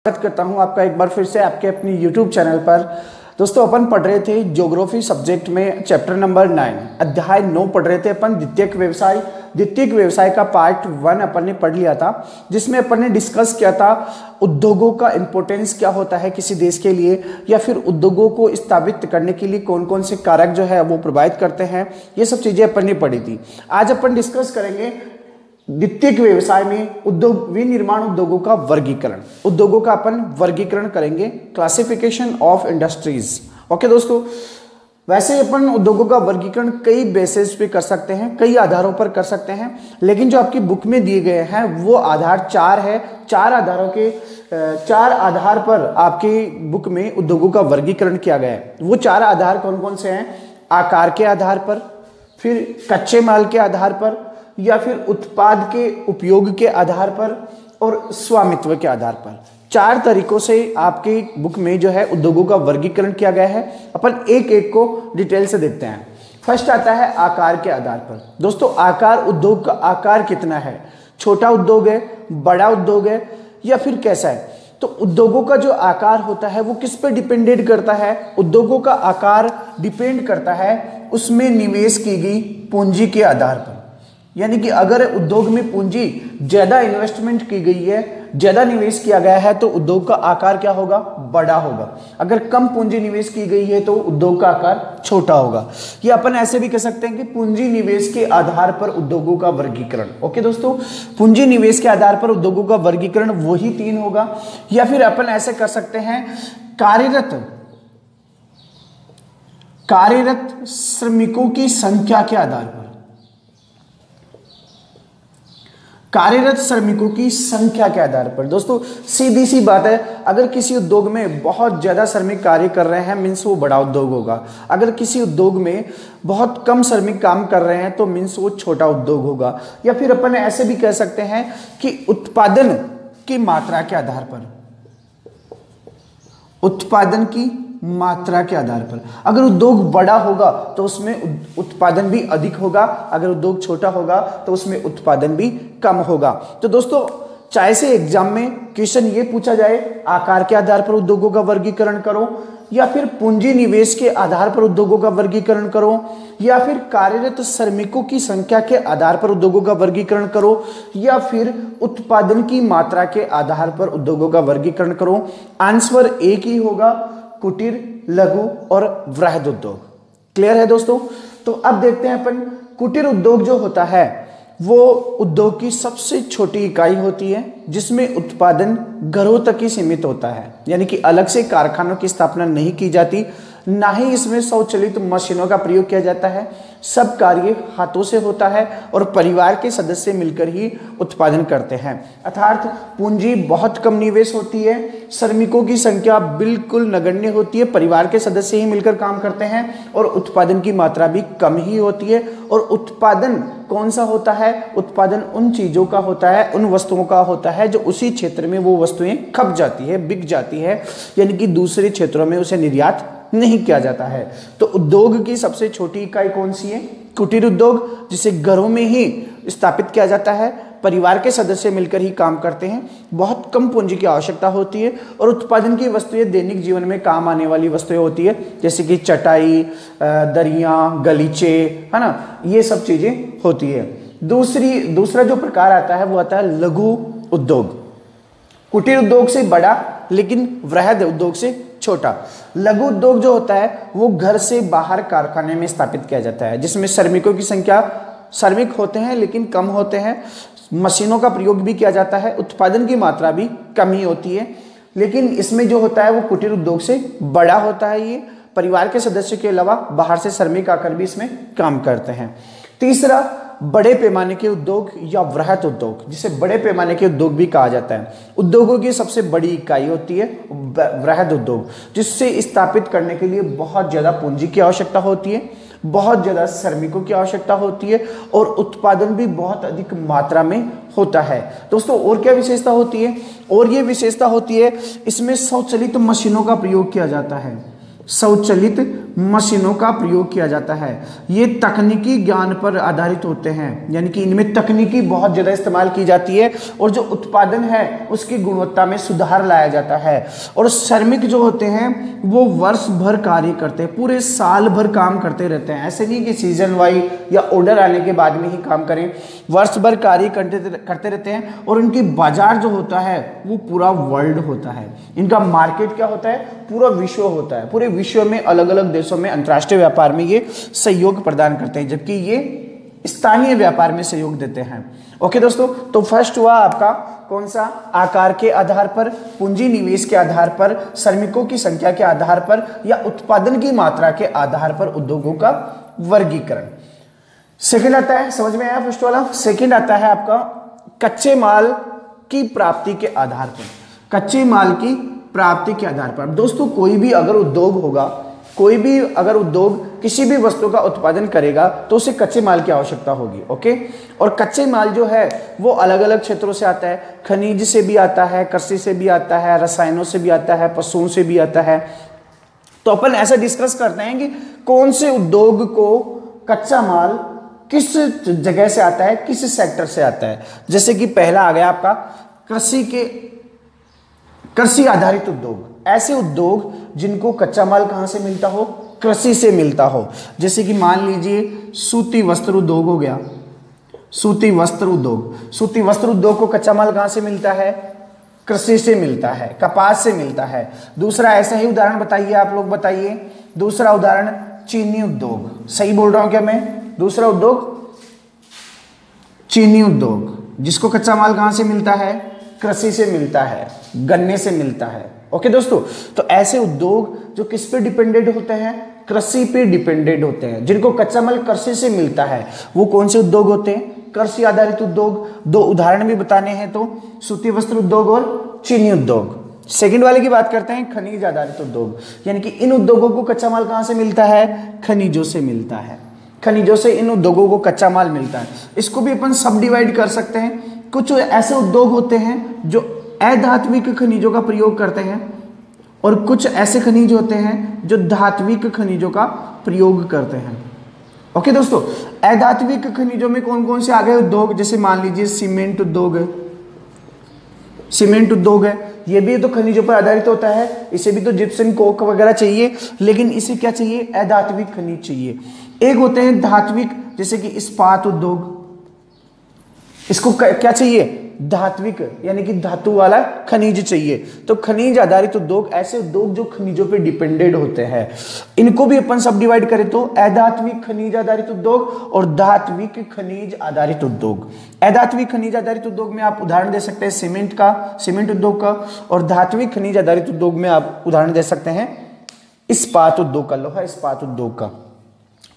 स्वागत करता हूं आपका एक बार फिर से आपके अपनी YouTube चैनल पर। दोस्तों अपन पढ़ रहे थे ज्योग्राफी सब्जेक्ट में चैप्टर नंबर 9 अध्याय 9 पढ़ रहे थे अपन द्वितीयक व्यवसाय का पार्ट 1 अपन ने पढ़ लिया था, जिसमें अपन ने डिस्कस किया था उद्योगों का इंपॉर्टेंस क्या होता है किसी देश के लिए, या फिर उद्योगों को स्थापित करने के लिए कौन कौन से कारक जो है वो प्रोवाइड करते हैं। ये सब चीजें अपन ने पढ़ी थी। आज अपन डिस्कस करेंगे द्वितीयक व्यवसाय में विनिर्माण उद्योगों का वर्गीकरण। उद्योगों का अपन वर्गीकरण करेंगे, क्लासिफिकेशन ऑफ इंडस्ट्रीज। ओके दोस्तों, वैसे अपन उद्योगों का वर्गीकरण कई बेसिस पे कर सकते हैं, कई आधारों पर कर सकते हैं, लेकिन जो आपकी बुक में दिए गए हैं वो आधार 4 है। चार आधार पर आपकी बुक में उद्योगों का वर्गीकरण किया गया है। वो 4 आधार कौन कौन से हैं? आकार के आधार पर, फिर कच्चे माल के आधार पर, या फिर उत्पाद के उपयोग के आधार पर, और स्वामित्व के आधार पर। 4 तरीकों से आपके बुक में जो है उद्योगों का वर्गीकरण किया गया है। अपन एक एक को डिटेल से देखते हैं। फर्स्ट आता है आकार के आधार पर। दोस्तों आकार, उद्योग का आकार कितना है? छोटा उद्योग है, बड़ा उद्योग है, या फिर कैसा है? तो उद्योगों का जो आकार होता है वो किस पे डिपेंडेड करता है? उद्योगों का आकार डिपेंड करता है उसमें निवेश की गई पूंजी के आधार पर। यानी कि अगर उद्योग में पूंजी ज्यादा इन्वेस्टमेंट की गई है, ज्यादा निवेश किया गया है, तो उद्योग का आकार क्या होगा? बड़ा होगा। अगर कम पूंजी निवेश की गई है तो उद्योग का आकार छोटा होगा। ये अपन ऐसे भी कह सकते हैं कि पूंजी निवेश के आधार पर उद्योगों का वर्गीकरण। ओके दोस्तों, पूंजी निवेश के आधार पर उद्योगों का वर्गीकरण वही 3 होगा। या फिर अपन ऐसे कर सकते हैं कार्यरत श्रमिकों की संख्या के आधार पर। कार्यरत श्रमिकों की संख्या के आधार पर। दोस्तों सीधी सी बात है, अगर किसी उद्योग में बहुत ज्यादा श्रमिक कार्य कर रहे हैं मीन्स वो बड़ा उद्योग होगा। अगर किसी उद्योग में बहुत कम श्रमिक काम कर रहे हैं तो मीन्स वो छोटा उद्योग होगा। या फिर अपन ऐसे भी कह सकते हैं कि उत्पादन की मात्रा के आधार पर, उत्पादन की मात्रा के आधार पर। अगर उद्योग बड़ा होगा तो उसमें उत्पादन भी अधिक होगा, अगर उद्योग छोटा होगा तो उसमें उत्पादन भी कम होगा। तो दोस्तों चाहे से एग्जाम में क्वेश्चन ये पूछा जाए आकार के आधार पर उद्योगों का वर्गीकरण करो, या फिर पूंजी निवेश के आधार पर उद्योगों का वर्गीकरण करो, या फिर कार्यरत श्रमिकों की संख्या के आधार पर उद्योगों का वर्गीकरण करो, या फिर उत्पादन की मात्रा के आधार पर उद्योगों का वर्गीकरण करो, आंसर एक ही होगा, कुटीर, लघु और वृहद उद्योग। क्लियर है दोस्तों? तो अब देखते हैं अपन, कुटीर उद्योग जो होता है वो उद्योग की सबसे छोटी इकाई होती है जिसमें उत्पादन घरों तक ही सीमित होता है। यानी कि अलग से कारखानों की स्थापना नहीं की जाती, ना ही इसमें स्वचालित मशीनों का प्रयोग किया जाता है। सब कार्य हाथों से होता है और परिवार के सदस्य मिलकर ही उत्पादन करते हैं। अर्थात पूंजी बहुत कम निवेश होती है, श्रमिकों की संख्या बिल्कुल नगण्य होती है, परिवार के सदस्य ही मिलकर काम करते हैं, और उत्पादन की मात्रा भी कम ही होती है। और उत्पादन कौन सा होता है? उत्पादन उन चीजों का होता है, उन वस्तुओं का होता है जो उसी क्षेत्र में वो वस्तुएं खप जाती है, बिक जाती है, यानी कि दूसरे क्षेत्रों में उसे निर्यात नहीं किया जाता है। तो उद्योग की सबसे छोटी इकाई कौन सी है? कुटीर उद्योग, जिसे घरों में ही स्थापित किया जाता है, परिवार के सदस्य मिलकर ही काम करते हैं, बहुत कम पूंजी की आवश्यकता होती है, और उत्पादन की वस्तुएं दैनिक जीवन में काम आने वाली वस्तुएं होती है, जैसे कि चटाई, दरियां, गलीचे, है ना, ये सब चीजें होती है। दूसरा जो प्रकार आता है वो आता है लघु उद्योग। कुटीर उद्योग से बड़ा लेकिन वृहद उद्योग से छोटा। लघु उद्योग जो होता है वो घर से बाहर कारखाने में स्थापित किया जाता है, जिसमें श्रमिकों की संख्या, श्रमिक होते हैं लेकिन कम होते हैं, मशीनों का प्रयोग भी किया जाता है, उत्पादन की मात्रा भी कम ही होती है, लेकिन इसमें जो होता है वो कुटीर उद्योग से बड़ा होता है। ये परिवार के सदस्यों के अलावा बाहर से श्रमिक आकर भी इसमें काम करते हैं। तीसरा बड़े पैमाने के उद्योग या वृहद उद्योग, जिसे बड़े पैमाने के उद्योग भी कहा जाता है। उद्योगों की सबसे बड़ी इकाई होती है वृहद उद्योग, जिससे स्थापित करने के लिए बहुत ज्यादा पूंजी की आवश्यकता होती है, बहुत ज्यादा श्रमिकों की आवश्यकता होती है, और उत्पादन भी बहुत अधिक मात्रा में होता है। दोस्तों और क्या विशेषता होती है? और ये विशेषता होती है इसमें स्वचालित मशीनों का प्रयोग किया जाता है। स्वचालित मशीनों का प्रयोग किया जाता है। ये तकनीकी ज्ञान पर आधारित होते हैं, यानी कि इनमें तकनीकी बहुत ज़्यादा इस्तेमाल की जाती है और जो उत्पादन है उसकी गुणवत्ता में सुधार लाया जाता है। और श्रमिक जो होते हैं वो वर्ष भर कार्य करते हैं, पूरे साल भर काम करते रहते हैं। ऐसे नहीं कि सीजन वाइज या ऑर्डर आने के बाद में ही काम करें, वर्ष भर कार्य करते रहते हैं। और इनकी बाजार जो होता है वो पूरा वर्ल्ड होता है। इनका मार्केट क्या होता है, पूरा विश्व होता है। पूरे विश्व में अलग अलग देशों में अंतर्राष्ट्रीय व्यापार में ये सहयोग प्रदान करते हैं, जबकि ये स्थानीय व्यापार में सहयोग देते हैं। ओके दोस्तों, तो फर्स्ट हुआ आपका कौन सा, आकार के आधार पर, पूंजी निवेश के आधार पर, श्रमिकों की संख्या के आधार पर या उत्पादन की मात्रा के आधार पर उद्योगों का वर्गीकरण। सेकंड आता है, समझ में आया फर्स्ट वाला। सेकंड आता है आपका कच्चे माल की प्राप्ति के आधार पर। कच्चे माल की प्राप्ति के आधार पर दोस्तों कोई भी अगर उद्योग होगा, कोई भी अगर उद्योग किसी भी वस्तु का उत्पादन करेगा तो उसे कच्चे माल की आवश्यकता होगी। ओके, और कच्चे माल जो है वो अलग अलग क्षेत्रों से आता है, खनिज से भी आता है, कृषि से भी आता है, रसायनों से भी आता है, पशुओं से भी आता है। तो अपन ऐसा डिस्कस करते हैं कि कौन से उद्योग को कच्चा माल किस जगह से आता है, किस सेक्टर से आता है। जैसे कि पहला आ गया आपका कृषि आधारित उद्योग। ऐसे उद्योग जिनको कच्चा माल कहां से मिलता हो, कृषि से मिलता हो। जैसे कि मान लीजिए सूती वस्त्र उद्योग हो गया, सूती वस्त्र उद्योग। सूती वस्त्र उद्योग को कच्चा माल कहां से मिलता है, कृषि से मिलता है, कपास से मिलता है। दूसरा ऐसा ही उदाहरण बताइए, आप लोग बताइए। दूसरा उदाहरण चीनी उद्योग। सही बोल रहा हूं क्या मैं? दूसरा उद्योग चीनी उद्योग, जिसको कच्चा माल कहां से मिलता है, कृषि से मिलता है, गन्ने से मिलता है। ओके दोस्तों, तो ऐसे उद्योग जो किस पे डिपेंडेंट होते हैं, कृषि पे डिपेंडेंट होते हैं। जिनको कच्चा माल कृषि से मिलता है वो कौन से उद्योग होते हैं, कृषि आधारित उद्योग। दो उदाहरण भी बताने हैं तो सूती वस्त्र उद्योग और चीनी उद्योग। सेकंड वाले की बात करते हैं, खनिज आधारित उद्योग। यानी कि इन उद्योगों को कच्चा माल कहां से मिलता है, खनिजों से मिलता है। खनिजों से इन उद्योगों को कच्चा माल मिलता है। इसको भी अपन सब डिवाइड कर सकते हैं। कुछ ऐसे उद्योग होते हैं जो अधात्विक खनिजों का प्रयोग करते हैं और कुछ ऐसे खनिज होते हैं जो धात्विक खनिजों का प्रयोग करते हैं। ओके दोस्तों, अधात्विक खनिजों में कौन कौन से आ गए उद्योग? जैसे मान लीजिए सीमेंट उद्योग है, सीमेंट उद्योग है, ये भी तो खनिजों पर आधारित होता है। इसे भी तो जिप्सम कोक वगैरह चाहिए, लेकिन इसे क्या चाहिए, अधात्विक खनिज चाहिए। एक होते हैं धात्विक, जैसे कि इस्पात उद्योग, इसको क्या चाहिए, धात्विक यानी कि धातु वाला खनिज चाहिए। तो खनिज आधारित उद्योग ऐसे उद्योग जो खनिजों पे डिपेंडेंट होते हैं। इनको भी अपन सब डिवाइड करें तो अधात्विक खनिज आधारित उद्योग और धात्विक खनिज आधारित उद्योग। अधात्विक खनिज आधारित उद्योग में आप उदाहरण दे सकते हैं सीमेंट का, सीमेंट उद्योग का, और धात्विक खनिज आधारित उद्योग में आप उदाहरण दे सकते हैं इस्पात उद्योग का, लोहा इस्पात उद्योग का।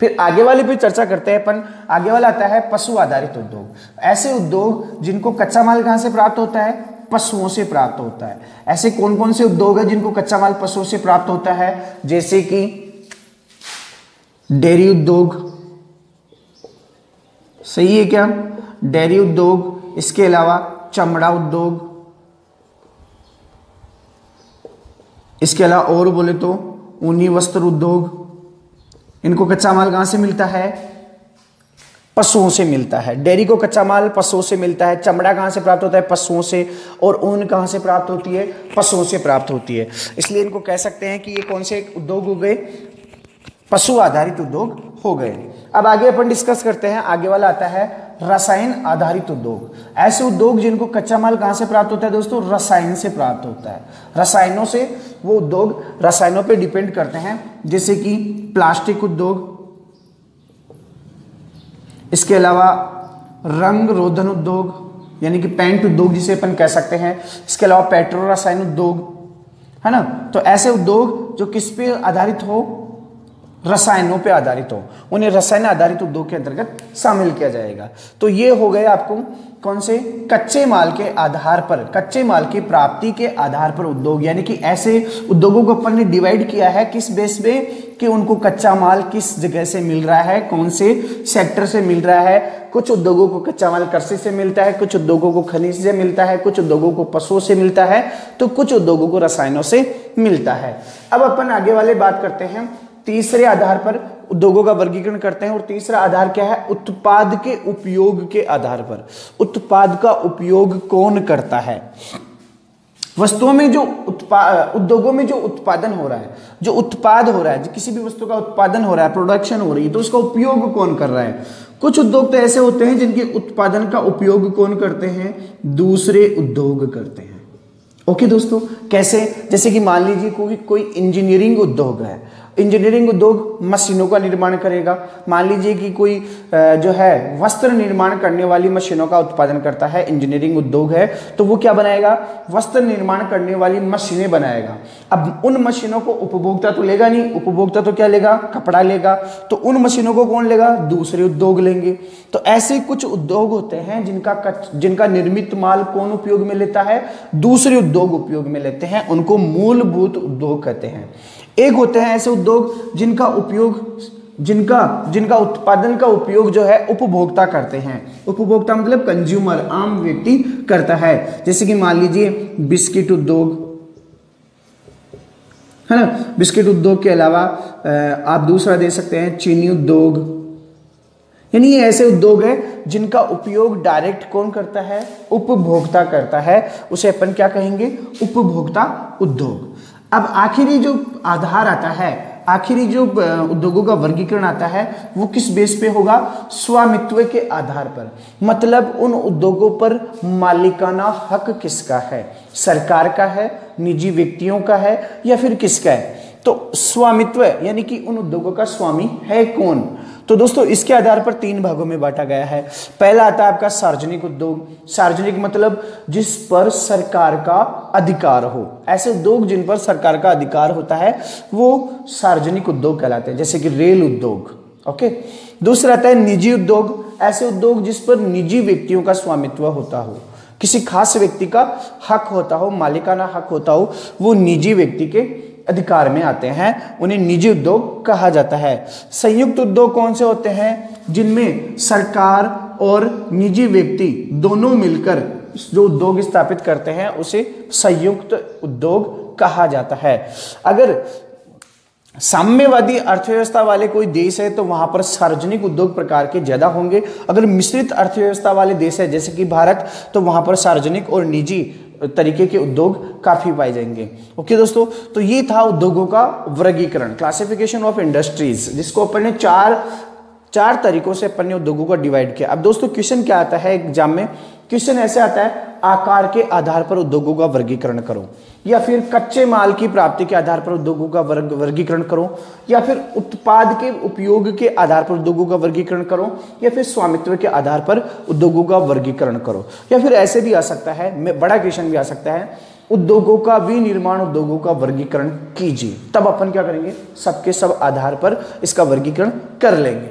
फिर आगे वाले पे चर्चा करते हैं अपन। आगे वाला आता है पशु आधारित उद्योग। ऐसे उद्योग जिनको कच्चा माल कहां से प्राप्त होता है, पशुओं से प्राप्त होता है। ऐसे कौन कौन से उद्योग है जिनको कच्चा माल पशुओं से प्राप्त होता है? जैसे कि डेयरी उद्योग, सही है क्या, डेयरी उद्योग। इसके अलावा चमड़ा उद्योग, इसके अलावा और बोले तो ऊनी वस्त्र उद्योग। इनको कच्चा माल कहां से मिलता है, पशुओं से मिलता है। डेयरी को कच्चा माल पशुओं से मिलता है। चमड़ा कहां से प्राप्त होता है, पशुओं से। और ऊन कहां से प्राप्त होती है, पशुओं से प्राप्त होती है। इसलिए इनको कह सकते हैं कि ये कौन से उद्योग हो गए, पशु आधारित उद्योग हो गए। अब आगे अपन डिस्कस करते हैं। आगे वाला आता है रसायन आधारित उद्योग। ऐसे उद्योग जिनको कच्चा माल कहां से प्राप्त होता है दोस्तों, रसायन से प्राप्त होता है। रसायनों से वो उद्योग रसायनों पे डिपेंड करते हैं, जैसे कि प्लास्टिक उद्योग, इसके अलावा रंग रोधन उद्योग यानी कि पेंट उद्योग जिसे अपन कह सकते हैं, इसके अलावा पेट्रो रसायन उद्योग, है ना। तो ऐसे उद्योग जो किस पे आधारित हो, रसायनों पे आधारित हो, उन्हें रसायन आधारित उद्योग के अंतर्गत शामिल किया जाएगा। तो ये हो गए आपको कौन से, कच्चे माल के आधार पर, कच्चे माल की प्राप्ति के आधार पर उद्योग। यानी कि ऐसे उद्योगों को अपन ने डिवाइड किया है किस बेस पे, कि उनको कच्चा माल किस जगह से मिल रहा है, कौन से सेक्टर से मिल रहा है। कुछ उद्योगों को कच्चा माल कृषि से मिलता है, कुछ उद्योगों को खनिज से मिलता है, कुछ उद्योगों को पशुओं से मिलता है, तो कुछ उद्योगों को रसायनों से मिलता है। अब अपन आगे वाले बात करते हैं तीसरे आधार पर उद्योगों का वर्गीकरण करते हैं। और तीसरा आधार क्या है? उत्पाद के उपयोग के आधार पर। उत्पाद का उपयोग कौन करता है? वस्तुओं में जो उद्योगों में जो उत्पादन हो रहा है, जो उत्पाद हो रहा है, किसी भी वस्तु का उत्पादन हो रहा है, प्रोडक्शन हो रही है, तो उसका उपयोग कौन कर रहा है? कुछ उद्योग तो ऐसे होते हैं जिनके उत्पादन का उपयोग कौन करते हैं? दूसरे उद्योग करते हैं। ओके दोस्तों, कैसे? जैसे कि मान लीजिए कोई इंजीनियरिंग उद्योग है, इंजीनियरिंग उद्योग मशीनों का निर्माण करेगा। मान लीजिए कि कोई जो है वस्त्र निर्माण करने वाली मशीनों का उत्पादन करता है, इंजीनियरिंग उद्योग है, तो वो क्या बनाएगा? वस्त्र निर्माण करने वाली मशीनें बनाएगा। अब उन मशीनों को उपभोक्ता तो लेगा नहीं, उपभोक्ता तो क्या लेगा? कपड़ा लेगा। तो उन मशीनों को कौन लेगा? दूसरे उद्योग लेंगे। तो ऐसे कुछ उद्योग होते हैं जिनका निर्मित माल कौन उपयोग में लेता है? दूसरे उद्योग उपयोग में लेते हैं। उनको मूलभूत उद्योग कहते हैं। एक होते हैं ऐसे उद्योग जिनका उत्पादन का उपयोग जो है उपभोक्ता करते हैं। उपभोक्ता मतलब कंज्यूमर, आम व्यक्ति करता है। जैसे कि मान लीजिए बिस्किट उद्योग है ना। बिस्किट उद्योग के अलावा आप दूसरा दे सकते हैं चीनी उद्योग। यानी ये ऐसे उद्योग है जिनका उपयोग डायरेक्ट कौन करता है? उपभोक्ता करता है। उसे अपन क्या कहेंगे? उपभोक्ता उद्योग। अब आखिरी जो आधार आता है, आखिरी जो उद्योगों का वर्गीकरण आता है, वो किस बेस पे होगा? स्वामित्व के आधार पर। मतलब उन उद्योगों पर मालिकाना हक किसका है? सरकार का है, निजी व्यक्तियों का है, या फिर किसका है? तो स्वामित्व यानी कि उन उद्योगों का स्वामी है कौन? तो दोस्तों इसके आधार पर 3 भागों में बांटा गया है। पहला आता है आपका सार्वजनिक उद्योग। सार्वजनिक मतलब जिस पर सरकार का अधिकार हो। ऐसे उद्योग जिन पर सरकार का अधिकार होता है वो सार्वजनिक उद्योग कहलाते हैं, जैसे कि रेल उद्योग। ओके। दूसरा आता है निजी उद्योग। ऐसे उद्योग जिस पर निजी व्यक्तियों का स्वामित्व होता हो, किसी खास व्यक्ति का हक होता हो, मालिकाना हक होता हो, वो निजी व्यक्ति के अधिकार में आते हैं, उन्हें निजी उद्योग कहा जाता है। संयुक्त उद्योग कौन से होते हैं? जिनमें सरकार और निजी व्यक्ति दोनों मिलकर जो उद्योग स्थापित करते हैं उसे संयुक्त उद्योग कहा जाता है। अगर साम्यवादी अर्थव्यवस्था वाले कोई देश है तो वहां पर सार्वजनिक उद्योग प्रकार के ज्यादा होंगे। अगर मिश्रित अर्थव्यवस्था वाले देश है जैसे कि भारत, तो वहां पर सार्वजनिक और निजी तरीके के उद्योग काफी पाए जाएंगे। ओके दोस्तों, तो ये था उद्योगों का वर्गीकरण, क्लासिफिकेशन ऑफ इंडस्ट्रीज, जिसको अपन ने चार तरीकों से अपन ने उद्योगों को डिवाइड किया। अब दोस्तों क्वेश्चन क्या आता है एग्जाम में? क्वेश्चन ऐसे आता है, आकार के आधार पर उद्योगों का वर्गीकरण करो, या फिर कच्चे माल की प्राप्ति के आधार पर उद्योगों का वर्गीकरण करो, या फिर उत्पाद के उपयोग के आधार पर उद्योगों का वर्गीकरण करो, या फिर स्वामित्व के आधार पर उद्योगों का वर्गीकरण करो, या फिर ऐसे भी आ सकता है, बड़ा क्वेश्चन भी आ सकता है, उद्योगों का विनिर्माण उद्योगों का वर्गीकरण कीजिए। तब अपन क्या करेंगे? सबके सब आधार पर इसका वर्गीकरण कर लेंगे।